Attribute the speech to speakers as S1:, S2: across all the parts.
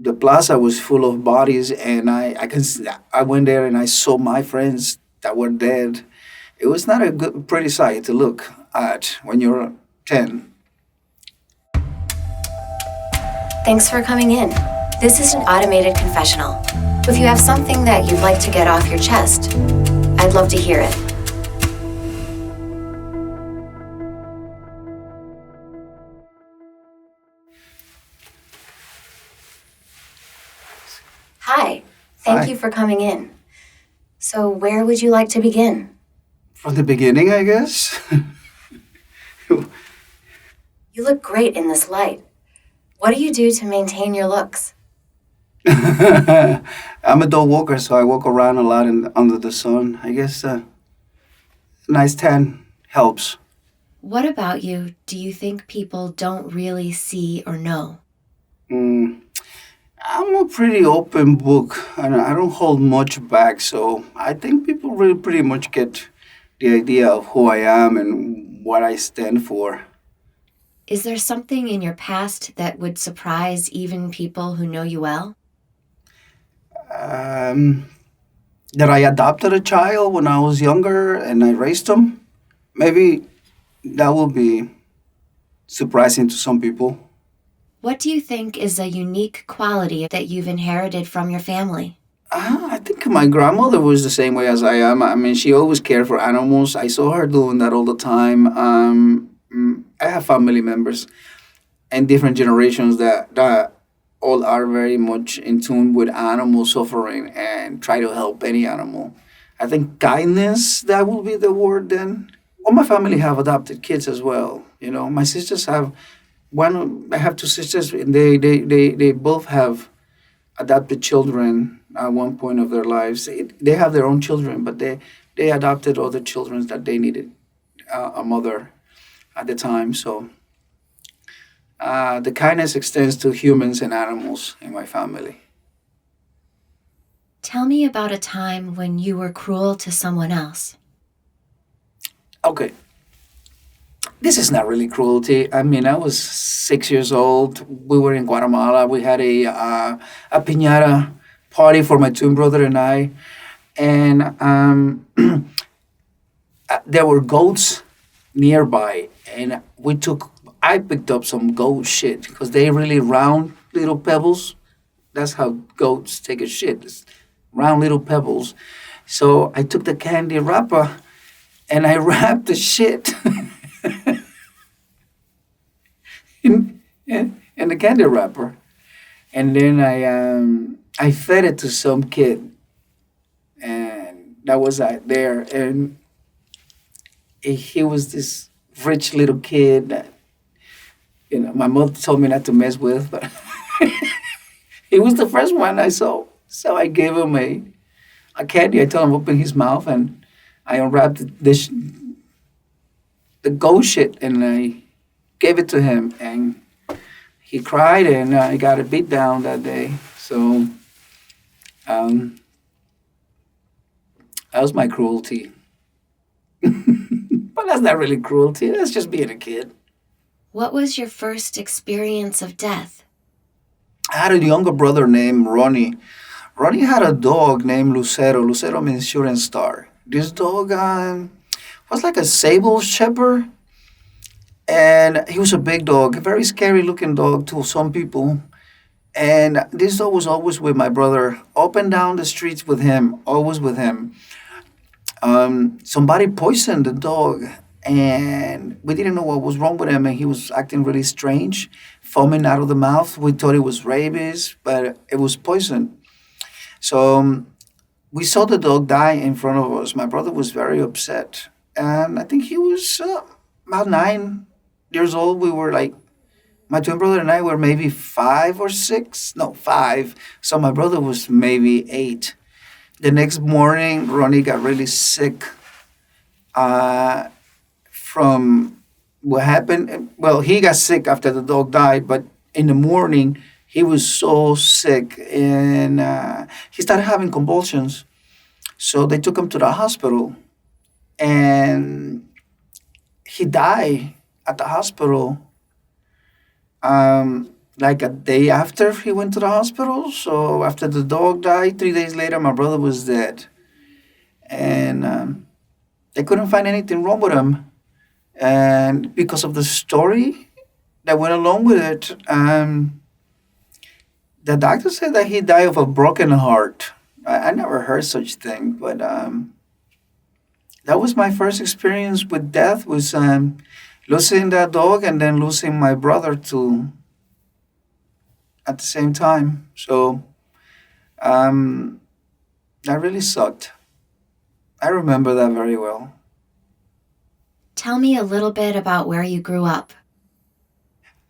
S1: the plaza was full of bodies, and I went there and I saw my friends that were dead. It was not a good, pretty sight to look at when you're 10.
S2: Thanks for coming in. This is an automated confessional. If you have something that you'd like to get off your chest, I'd love to hear it. Hi, thank
S1: Hi.
S2: you for coming in. So, where would you like to begin?
S1: From the beginning, I guess.
S2: You look great in this light. What do you do to maintain your looks?
S1: I'm a dog walker, so I walk around a lot under the sun. I guess nice tan helps.
S2: What about you do you think people don't really see or know?
S1: Mm, I'm a pretty open book, and I don't hold much back, so I think people really pretty much get the idea of who I am and what I stand for.
S2: Is there something in your past that would surprise even people who know you well?
S1: Um, that I adopted a child when I was younger and I raised him. Maybe that will be surprising to some people.
S2: What do you think is a unique quality that you've inherited from your family?
S1: I think my grandmother was the same way as I am. I mean, she always cared for animals. I saw her doing that all the time. I have family members and different generations that all are very much in tune with animal suffering and try to help any animal. I think kindness, that will be the word then. All my family have adopted kids as well. You know, my sisters have I have two sisters, and they both have adopted children at one point of their lives. They have their own children, but they adopted other children that they needed a mother at the time. So the kindness extends to humans and animals in my family.
S2: Tell me about a time when you were cruel to someone else.
S1: Okay, this is not really cruelty. I mean, I was 6 years old. We were in Guatemala. We had a piñata party for my twin brother and I, and there were goats nearby, and I picked up some goat shit because they really round little pebbles. That's how goats take a shit, it's round little pebbles. So I took the candy wrapper and I wrapped the shit in the candy wrapper, and then I fed it to some kid, and that was there, and he was this rich little kid that my mother told me not to mess with, but he was the first one I saw. So I gave him a candy. I told him open his mouth, and I unwrapped the goat shit, and I gave it to him, and he cried, and I got a beat down that day. So um, that was my cruelty. But that's not really cruelty. That's just being a kid.
S2: What was your first experience of death?
S1: I had a younger brother named Ronnie. Ronnie had a dog named Lucero. Lucero means shooting star. This dog was like a sable shepherd, and he was a big dog, a very scary looking dog to some people. And this dog was always with my brother, up and down the streets with him, always with him. Somebody poisoned the dog, and we didn't know what was wrong with him, and he was acting really strange, foaming out of the mouth. We thought it was rabies, but it was poison. So we saw the dog die in front of us. My brother was very upset, and I think he was about 9 years old. We were like, my twin brother and I were maybe 5 or 6, no, 5. So my brother was maybe 8. The next morning, Ronnie got really sick uh, from what happened. Well, he got sick after the dog died, but in the morning, he was so sick, and he started having convulsions. So they took him to the hospital, and he died at the hospital. like a day after he went to the hospital. So after the dog died, 3 days later, my brother was dead, and they couldn't find anything wrong with him. And because of the story that went along with it, the doctor said that he died of a broken heart. I never heard such thing, but that was my first experience with death. Was losing that dog and then losing my brother to at the same time. So um, that really sucked. I remember that very well.
S2: Tell me a little bit about where you grew up.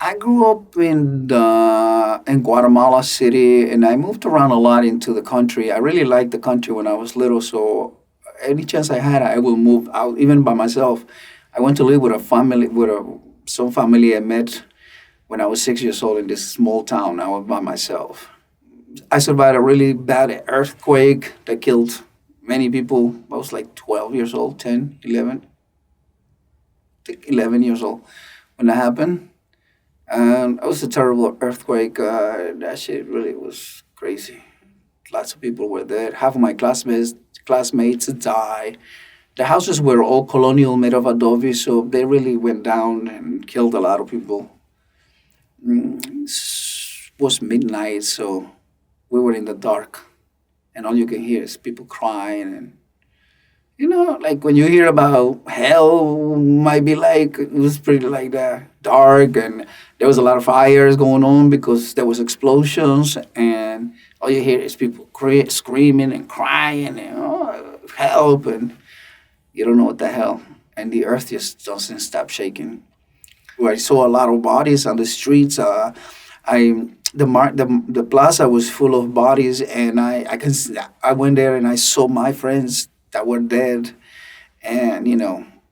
S1: I grew up in Guatemala City, and I moved around a lot into the country. I really liked the country when I was little, so any chance I had, I would move out, even by myself. I went to live with a family, some family I met when I was 6 years old in this small town. I was by myself. I survived a really bad earthquake that killed many people. I was like 12 years old, 10, 11, I think 11 years old when that happened. It was a terrible earthquake. That shit really was crazy. Lots of people were dead. Half of my classmates died. The houses were all colonial, made of adobe, so they really went down and killed a lot of people. Was midnight, so we were in the dark, and all you can hear is people crying. And like when you hear about hell, might be like it was pretty like that dark, and there was a lot of fires going on because there was explosions, and all you hear is people screaming and crying and help, and you don't know what the hell, and the earth just doesn't stop shaking. Where I saw a lot of bodies on the streets. I the plaza was full of bodies, and I went there and I saw my friends that were dead, and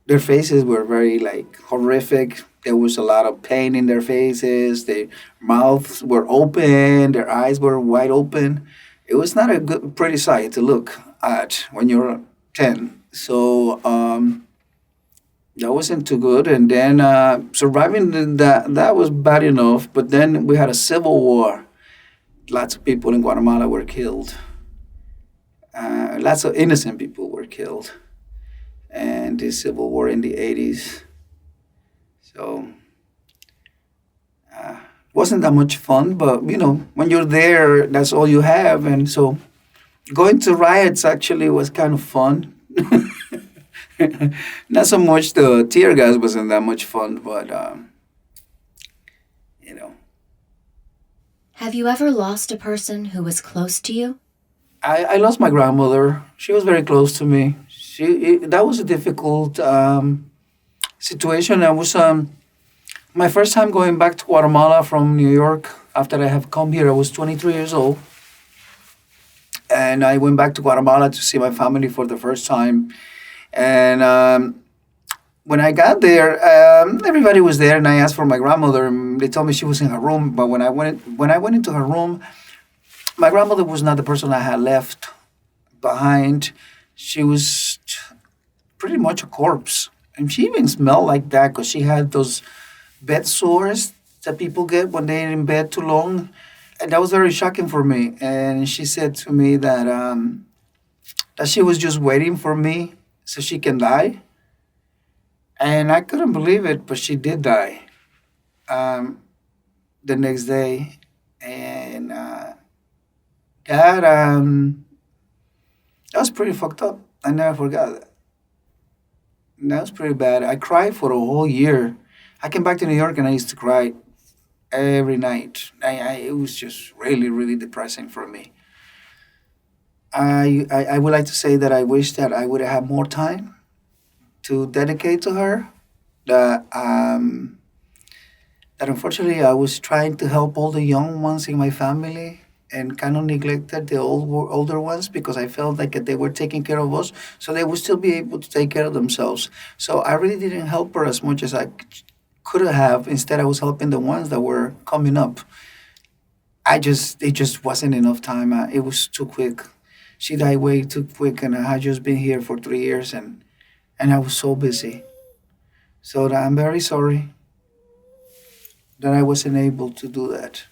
S1: their faces were very like horrific. There was a lot of pain in their faces. Their mouths were open. Their eyes were wide open. It was not a good, pretty sight to look at when you're 10. So that wasn't too good. And then surviving that was bad enough. But then we had a civil war. Lots of people in Guatemala were killed. Lots of innocent people were killed. And the civil war in the 80s. So wasn't that much fun, but when you're there, that's all you have. And so going to riots actually was kind of fun. Not so much the tear gas wasn't that much fun, but you know,
S2: Have you ever lost a person who was close to you?
S1: I lost my grandmother. She was very close to me. That was a difficult situation. I was my first time going back to Guatemala from New York after I have come here. I was 23 years old, and I went back to Guatemala to see my family for the first time. And when I got there, everybody was there, and I asked for my grandmother. And they told me she was in her room. But when I went into her room, my grandmother was not the person I had left behind. She was pretty much a corpse, and she even smelled like that because she had those bed sores that people get when they're in bed too long. And that was very shocking for me. And she said to me that she was just waiting for me so she can die. And I couldn't believe it, but she did die um, the next day. And that, that was pretty fucked up. I never forgot that. That was pretty bad. I cried for a whole year. I came back to New York and I used to cry every night. It was just really, really depressing for me. I would like to say that I wish that I would have had more time to dedicate to her. That that unfortunately I was trying to help all the young ones in my family and kind of neglected the older ones because I felt like they were taking care of us, so they would still be able to take care of themselves. So I really didn't help her as much as I could have. Instead, I was helping the ones that were coming up. It just wasn't enough time. It was too quick. She died way too quick, and I had just been here for 3 years, and I was so busy. So I'm very sorry. that I wasn't able to do that.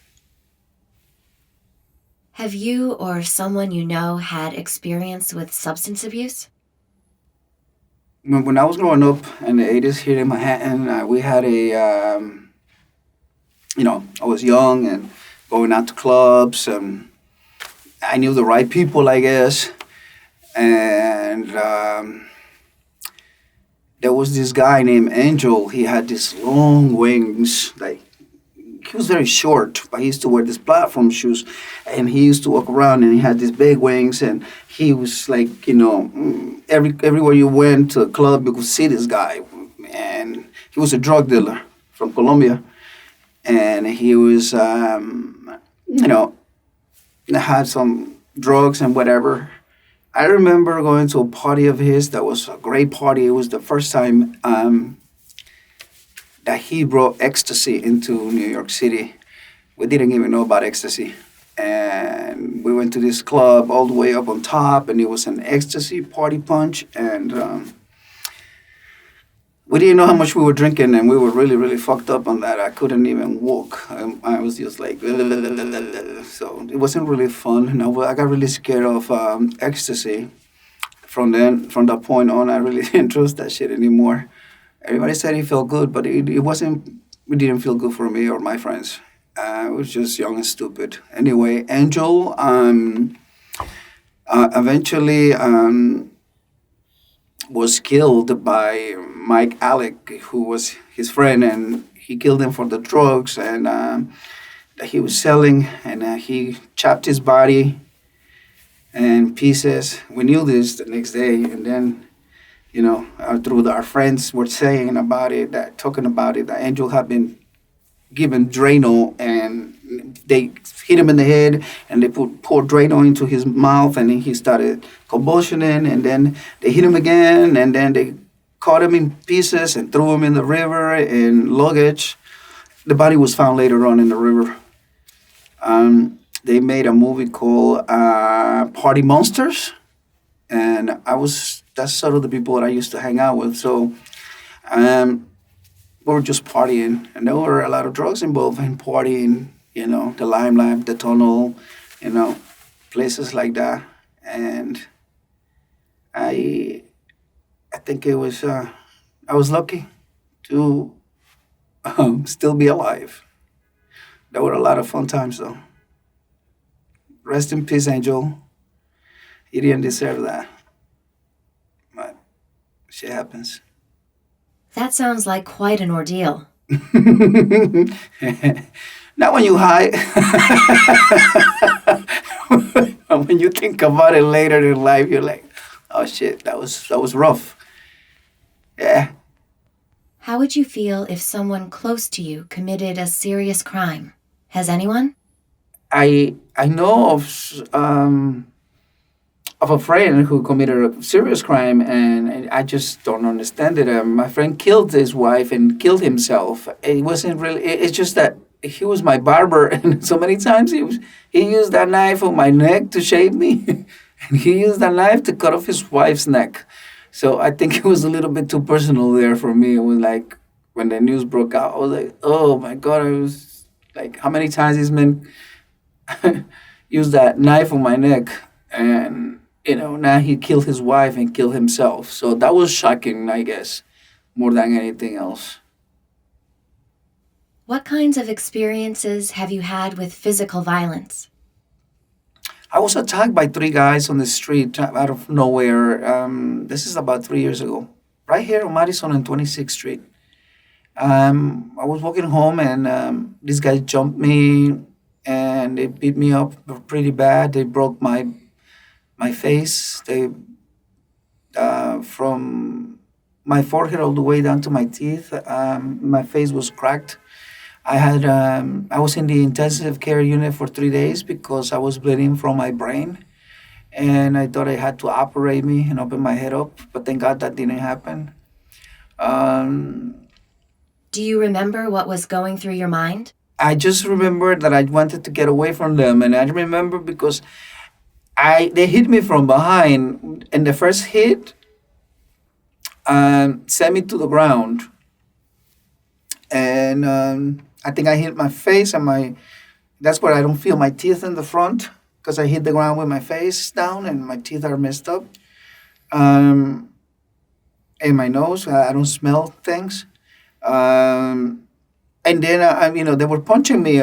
S2: Have you or someone you know had experience with substance abuse?
S1: When I was growing up in the 80s here in Manhattan, we had I was young and going out to clubs. I knew the right people, I guess. And there was this guy named Angel. He had these long wings. Like, he was very short, but he used to wear these platform shoes. And he used to walk around and he had these big wings. And he was like, everywhere you went to a club, you could see this guy. And he was a drug dealer from Colombia. And he was, had some drugs and whatever. I remember going to a party of his that was a great party. It was the first time that he brought ecstasy into New York City. We didn't even know about ecstasy. And we went to this club all the way up on top, and it was an ecstasy party punch. And we didn't know how much we were drinking, and we were really, really fucked up on that. I couldn't even walk. I was just like, so it wasn't really fun. And I got really scared of ecstasy. From that point on, I really didn't trust that shit anymore. Everybody said it felt good, but it wasn't. It didn't feel good for me or my friends. I was just young and stupid. Anyway, Angel eventually was killed by Mike Alec, who was his friend, and he killed him for the drugs and that he was selling, and he chopped his body in pieces. We knew this the next day, and then, through our friends were saying about it, talking about it, that Angel had been given Drano, and they hit him in the head, and they poured Drano into his mouth, and then he started convulsioning, and then they hit him again, and then they cut him in pieces and threw him in the river in luggage. The body was found later on in the river. They made a movie called Party Monsters, and that's sort of the people that I used to hang out with. So we were just partying, and there were a lot of drugs involved in partying, the Limelight, the Tunnel, places like that. And I think it was, I was lucky to still be alive. There were a lot of fun times, though. Rest in peace, Angel. He didn't deserve that. But shit happens.
S2: That sounds like quite an ordeal.
S1: Not when you high. When you think about it later in life, you're like, oh shit, that was rough. Yeah.
S2: How would you feel if someone close to you committed a serious crime? Has anyone?
S1: I know of a friend who committed a serious crime, and I just don't understand it. My friend killed his wife and killed himself. It wasn't really. It's just that he was my barber, and so many times he used that knife on my neck to shave me, and he used that knife to cut off his wife's neck. So I think it was a little bit too personal there for me. It was like when the news broke out, I was like, oh my god! I was like, how many times this man used that knife on my neck, and now he killed his wife and killed himself. So that was shocking, I guess, more than anything else.
S2: What kinds of experiences have you had with physical violence?
S1: I was attacked by three guys on the street out of nowhere. This is about 3 years ago, right here on Madison and 26th Street. I was walking home, and these guys jumped me, and they beat me up pretty bad. They broke my face. They from my forehead all the way down to my teeth. My face was cracked. I was in the intensive care unit for 3 days because I was bleeding from my brain, and I thought I had to operate me and open my head up, but thank God that didn't happen.
S2: Do you remember what was going through your mind?
S1: I just remember that I wanted to get away from them, and I remember because they hit me from behind, and the first hit sent me to the ground, and I think I hit my face and my. That's where I don't feel my teeth in the front because I hit the ground with my face down and my teeth are messed up. Um, in my nose, I don't smell things. Um, and then they were punching me.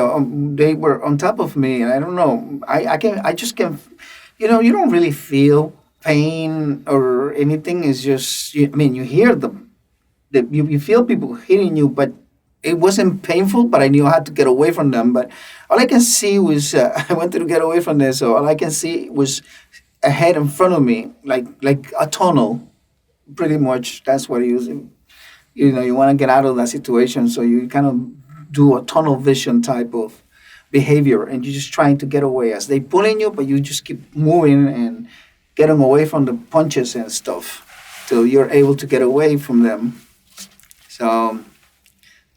S1: They were on top of me, and I don't know. I just can. You don't really feel pain or anything. It's just. I mean, you hear them. You feel people hitting you, but it wasn't painful. But I knew I had to get away from them. But all I can see was I wanted to get away from this. So all I can see was a head in front of me, like a tunnel. Pretty much, that's what it is. You want to get out of that situation, so you kind of do a tunnel vision type of behavior, and you're just trying to get away as they pulling you, but you just keep moving and getting away from the punches and stuff till you're able to get away from them. So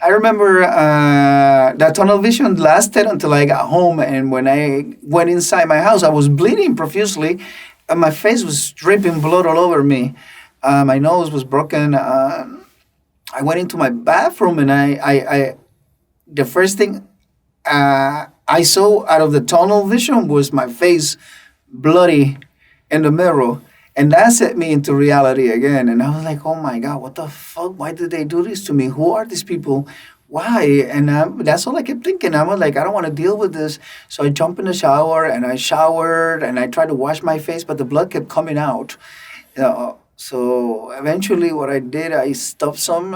S1: I remember that tunnel vision lasted until I got home, and when I went inside my house, I was bleeding profusely, and my face was dripping blood all over me. My nose was broken. I went into my bathroom, and the first thing I saw out of the tunnel vision was my face bloody in the mirror. And that set me into reality again. And I was like, oh my God, what the fuck? Why did they do this to me? Who are these people? Why? And that's all I kept thinking. I was like, I don't want to deal with this. So I jumped in the shower and I showered and I tried to wash my face, but the blood kept coming out. So eventually, what I did, I stuffed some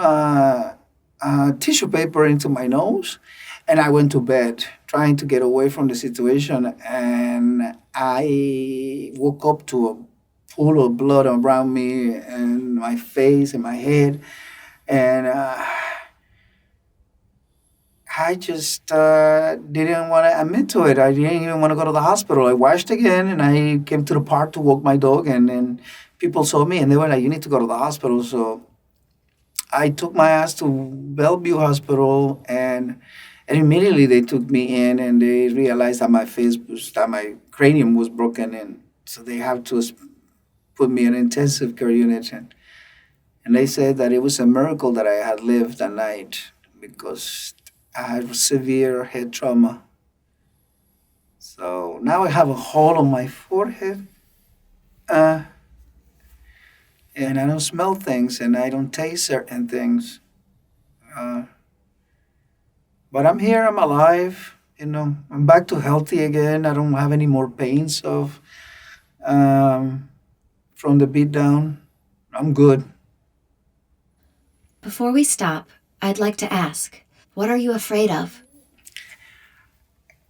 S1: tissue paper into my nose and I went to bed trying to get away from the situation. And I woke up to a pool of blood around me and my face and my head. And I just didn't want to admit to it. I didn't even want to go to the hospital. I washed again and I came to the park to walk my dog. And then people saw me and they were like, you need to go to the hospital. So I took my ass to Bellevue Hospital and immediately they took me in and they realized that that my cranium was broken. And so they have to put me in an intensive care unit. And they said that it was a miracle that I had lived that night because I had severe head trauma. So now I have a hole on my forehead. Uh, and I don't smell things and I don't taste certain things. Uh, but I'm here, I'm alive, I'm back to healthy again. I don't have any more pains um, from the beat down. I'm good.
S2: Before we stop, I'd like to ask, what are you afraid of?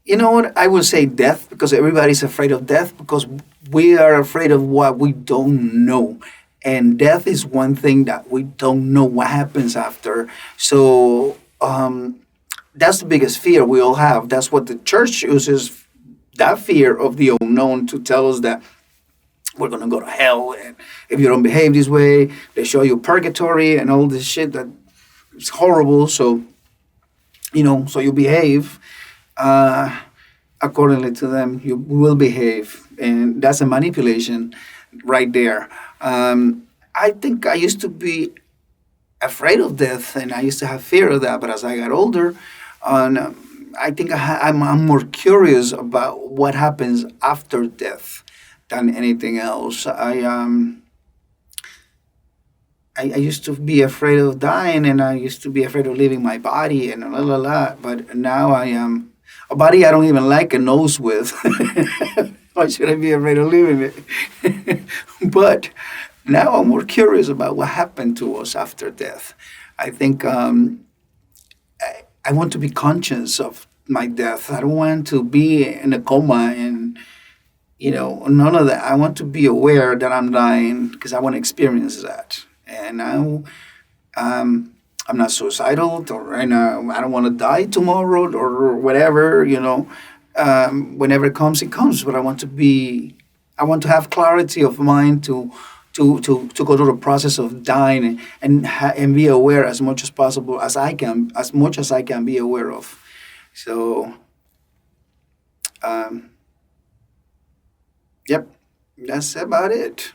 S1: You know what? I would say death because everybody's afraid of death because we are afraid of what we don't know. And death is one thing that we don't know what happens after. So that's the biggest fear we all have. That's what the church uses, that fear of the unknown, to tell us that we're going to go to hell. And if you don't behave this way, they show you purgatory and all this shit that is horrible. So, so you behave accordingly to them. You will behave. And that's a manipulation right there. I think I used to be afraid of death and I used to have fear of that. But as I got older, I think I'm more curious about what happens after death than anything else. I used to be afraid of dying and I used to be afraid of leaving my body and la la la. But now I am a body I don't even like a nose with. Why should I be afraid of leaving it? But now I'm more curious about what happened to us after death. I think I want to be conscious of my death. I don't want to be in a coma and none of that. I want to be aware that I'm dying because I want to experience that. And now I'm not suicidal or right now I don't want to die tomorrow or whatever, whenever it comes, it comes. But I want to have clarity of mind to go through the process of dying and be aware as much as possible as much as I can be aware of. So, yep, that's about it.